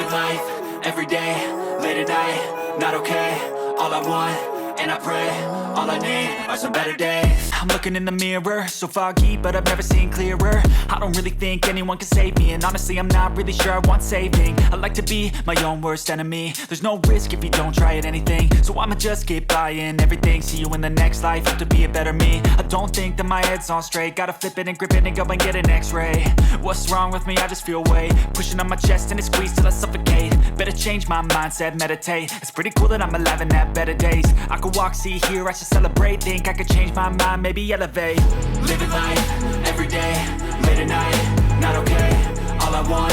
Living life, everyday, late at night, not okay. All I want, and I pray, all I need are some better days. I'm looking in the mirror, so foggy, but I've never seen clearer. I don't really think anyone can save me, and honestly I'm not really sure I want saving. I like to be my own worst enemy. There's no risk if you don't try at anything, so I'ma just keep buying everything. See you in the next life, have to be a better me. I don't think that my head's on straight, gotta flip it and grip it and go and get an x-ray. What's wrong with me? I just feel weight pushing on my chest and it squeezes till I suffocate. Better change my mindset, meditate. It's pretty cool that I'm alive and have better days. I could walk, see, hear, I should celebrate. Think I could change my mind, maybe elevate. Living life, everyday, late at night, not okay. All I want,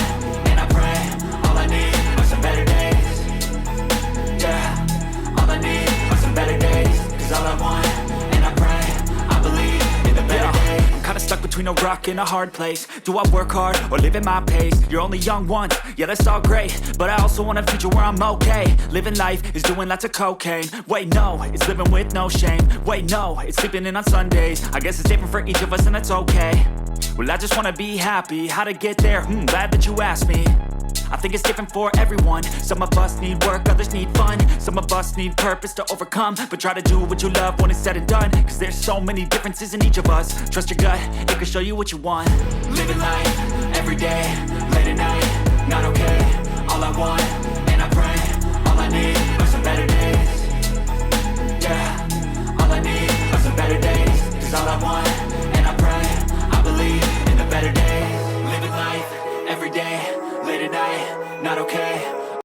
and I pray, all I need are some better days. Yeah, all I need are some better days. Cause all I want, and I pray, I believe in the better days. I'm kinda stuck between a rock and a hard place. Do I work hard or live at my pace? You're only young once, yeah that's all great, but I also want a future where I'm okay. Living life is doing lots of cocaine. Wait no, it's living with no shame. Wait no, it's sleeping in on Sundays. I guess it's different for each of us and that's okay. Well I just wanna be happy, how to get there? Glad that you asked me. I think it's different for everyone. Some of us need work, others need fun. Some of us need purpose to overcome. But try to do what you love when it's said and done. Cause there's so many differences in each of us. Trust your gut, it can show you what you want. Living life, everyday, late at night, not okay. All I want,